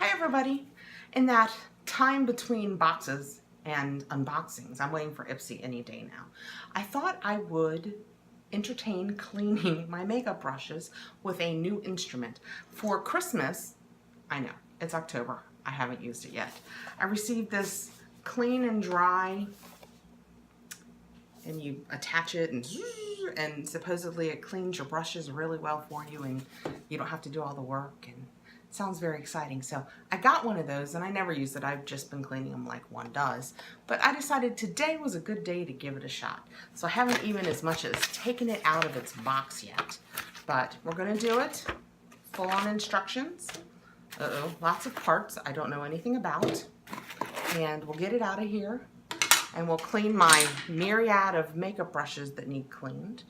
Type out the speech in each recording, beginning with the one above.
Hi everybody! In that time between boxes and unboxings, I'm waiting for Ipsy any day now. I thought I would entertain cleaning my makeup brushes with a new instrument. For Christmas, I know, it's October, I haven't used it yet. I received this clean and dry, and you attach it and supposedly it cleans your brushes really well for you and you don't have to do all the work, and it sounds very exciting. So I got one of those and I never use it. I've just been cleaning them like one does, but I decided today was a good day to give it a shot. So I haven't even as much as taken it out of its box yet, but we're going to do it. Full on instructions. Lots of parts I don't know anything about, and we'll get it out of here. And we'll clean my myriad of makeup brushes that need cleaned.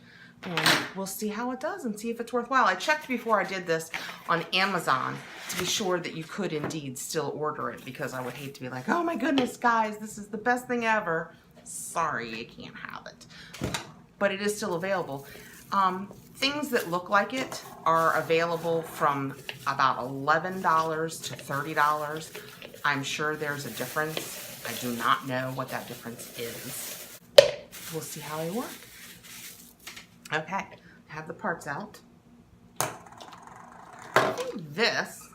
And we'll see how it does and see if it's worthwhile. I checked before I did this on Amazon to be sure that you could indeed still order it, because I would hate to be like, oh my goodness, guys, this is the best thing ever. Sorry, you can't have it. But it is still available. Things that look like it are available from about $11 to $30. I'm sure there's a difference. I do not know what that difference is. We'll see how they work. Okay, I have the parts out. I think this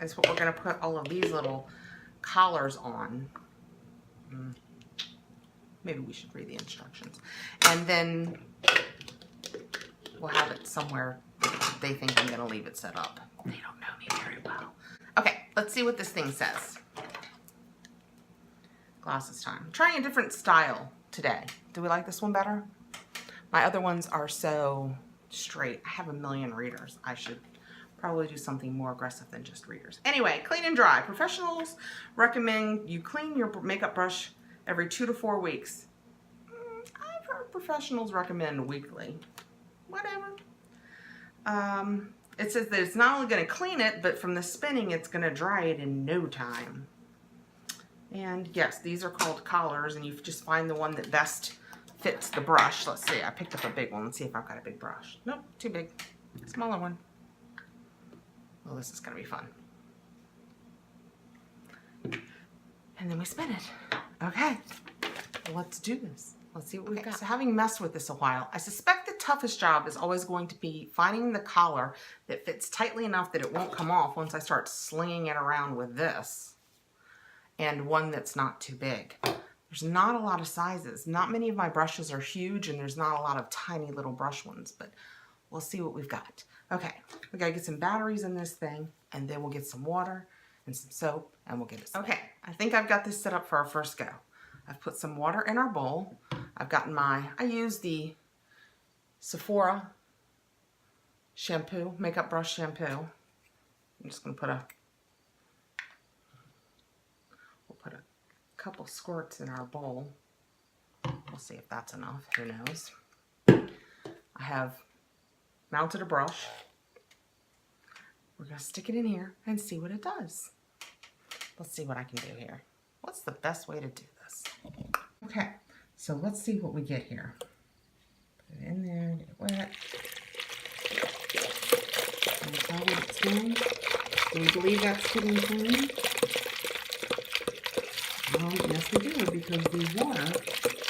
is what we're going to put all of these little collars on. Maybe we should read the instructions. And then we'll have it somewhere they think I'm going to leave it set up. They don't know me very well. Okay, let's see what this thing says. Glasses time. I'm trying a different style today. Do we like this one better? My other ones are so straight. I have a million readers. I should probably do something more aggressive than just readers. Anyway, clean and dry. Professionals recommend you clean your makeup brush every 2 to 4 weeks. I've heard professionals recommend weekly. Whatever. It says that it's not only going to clean it, but from the spinning, it's going to dry it in no time. And yes, these are called collars, and you just find the one that best fits the brush. Let's see, I picked up a big one. Let's see if I've got a big brush. Nope, too big. Smaller one. Well, this is going to be fun. And then we spin it. Okay, let's do this. Let's see what we've got. So having messed with this a while, I suspect the toughest job is always going to be finding the collar that fits tightly enough that it won't come off once I start slinging it around with this. And one that's not too big. There's not a lot of sizes. Not many of my brushes are huge, and there's not a lot of tiny little brush ones, but we'll see what we've got. Okay, we gotta get some batteries in this thing, and then we'll get some water and some soap, and we'll get it started. Okay, I think I've got this set up for our first go. I've put some water in our bowl. I've gotten I use the Sephora shampoo, makeup brush shampoo. I'm just gonna put a couple squirts in our bowl. We'll see if that's enough. Who knows? I have mounted a brush. We're going to stick it in here and see what it does. Let's see what I can do here. What's the best way to do this? Okay, so let's see what we get here. Put it in there, get it wet. Can you tell what it's doing? Do we believe that's getting clean? Well, yes we do, because the water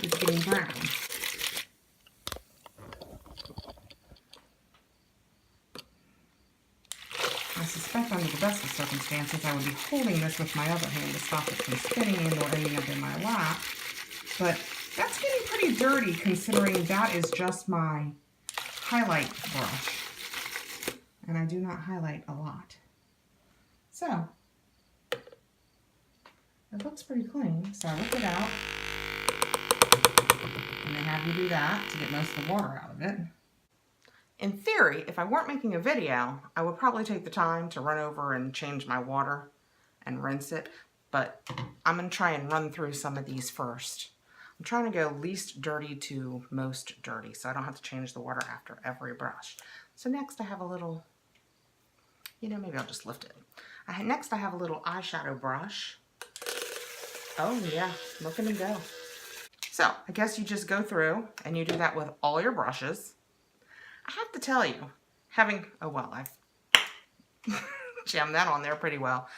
is getting brown. I suspect under the best of circumstances I would be holding this with my other hand to stop it from spinning and or ending up in my lap. But that's getting pretty dirty considering that is just my highlight brush. And I do not highlight a lot. So, it looks pretty clean, so I whip it out, and they have you do that to get most of the water out of it. In theory, if I weren't making a video, I would probably take the time to run over and change my water and rinse it, but I'm going to try and run through some of these first. I'm trying to go least dirty to most dirty, so I don't have to change the water after every brush. So next I have a little, maybe I'll just lift it. Next I have a little eyeshadow brush. Oh yeah, look at them go. So I guess you just go through and you do that with all your brushes. I have to tell you, I've jammed that on there pretty well.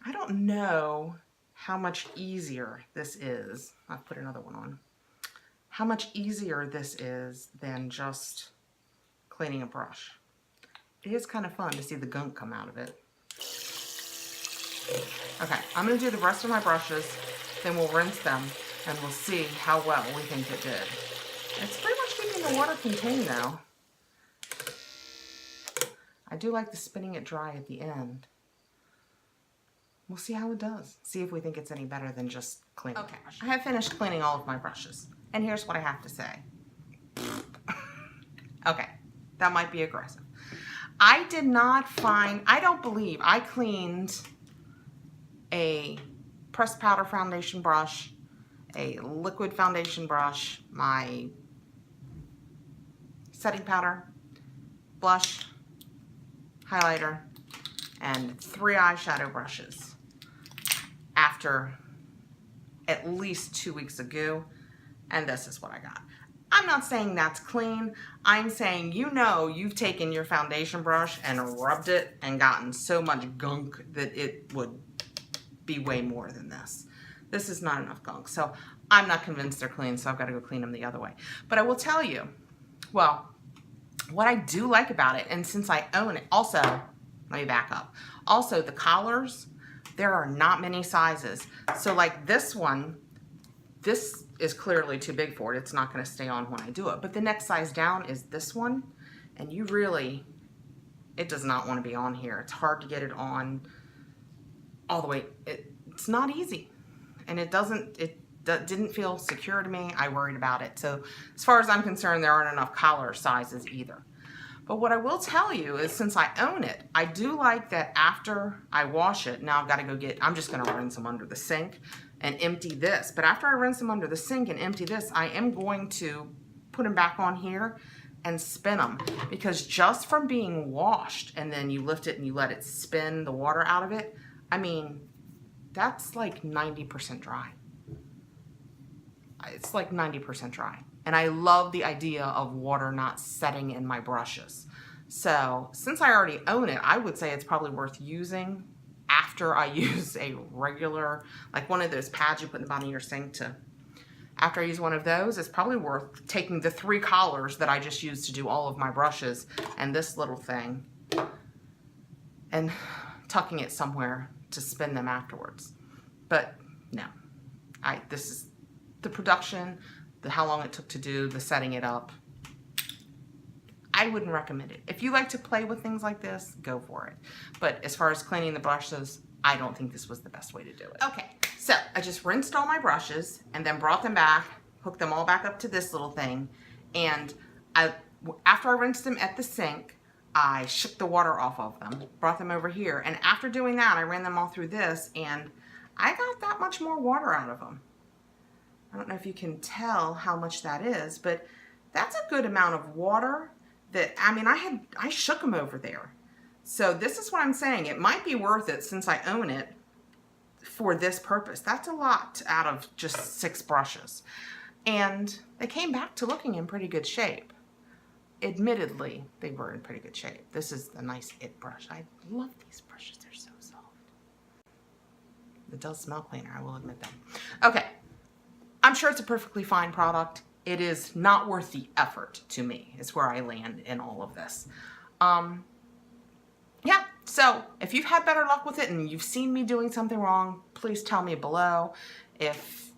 I don't know how much easier this is. I'll put another one on. How much easier this is than just cleaning a brush. It is kind of fun to see the gunk come out of it. Okay, I'm going to do the rest of my brushes, then we'll rinse them, and we'll see how well we think it did. It's pretty much keeping the water contained though. I do like the spinning it dry at the end. We'll see how it does. See if we think it's any better than just cleaning. Okay, I have finished cleaning all of my brushes. And here's what I have to say. Okay, that might be aggressive. I did not find, I don't believe I cleaned a pressed powder foundation brush, a liquid foundation brush, my setting powder, blush, highlighter, and 3 eyeshadow brushes after at least 2 weeks of goo, and this is what I got. I'm not saying that's clean. I'm saying, you know, you've taken your foundation brush and rubbed it and gotten so much gunk that it would be way more than this. This is not enough gunk. So I'm not convinced they're clean, so I've got to go clean them the other way. But I will tell you, well, what I do like about it, and since I own it, also, let me back up. Also, the collars, there are not many sizes. So like this one, this is clearly too big for it. It's not going to stay on when I do it. But the next size down is this one. And you really, it does not want to be on here. It's hard to get it on all the way. It's not easy. And it didn't feel secure to me. I worried about it. So as far as I'm concerned, there aren't enough collar sizes either. But what I will tell you is, since I own it, I do like that after I wash it, now I've got to go get, I'm just going to rinse them under the sink and empty this. But after I rinse them under the sink and empty this, I am going to put them back on here and spin them. Because just from being washed and then you lift it and you let it spin the water out of it, I mean, that's like 90% dry. It's like 90% dry. And I love the idea of water not setting in my brushes. So since I already own it, I would say it's probably worth using after I use a regular, like one of those pads you put in the bottom of your sink to, after I use one of those, it's probably worth taking the 3 collars that I just used to do all of my brushes and this little thing and tucking it somewhere to spin them afterwards. But no, this is the production, how long it took to do, the setting it up. I wouldn't recommend it. If you like to play with things like this, go for it. But as far as cleaning the brushes, I don't think this was the best way to do it. Okay, so I just rinsed all my brushes and then brought them back, hooked them all back up to this little thing. And after I rinsed them at the sink, I shook the water off of them, brought them over here. And after doing that, I ran them all through this and I got that much more water out of them. I don't know if you can tell how much that is, but that's a good amount of water that, I mean, I shook them over there. So this is what I'm saying. It might be worth it since I own it for this purpose. That's a lot out of just 6 brushes. And they came back to looking in pretty good shape. Admittedly, they were in pretty good shape. This is a nice It brush. I love these brushes. They're so soft. It does smell cleaner, I will admit that. Okay. I'm sure it's a perfectly fine product. It is not worth the effort to me, is where I land in all of this. Yeah, so if you've had better luck with it and you've seen me doing something wrong, please tell me below. If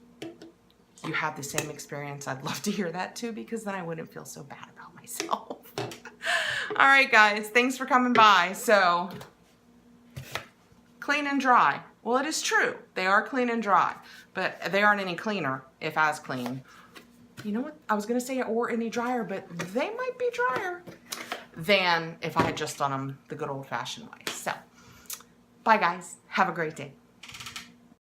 you had the same experience, I'd love to hear that too, because then I wouldn't feel so bad about myself. All right, guys, thanks for coming by. So, clean and dry. Well, it is true. They are clean and dry, but they aren't any cleaner, if as clean. You know what? I was going to say or any drier, but they might be drier than if I had just done them the good old-fashioned way. So, bye, guys. Have a great day.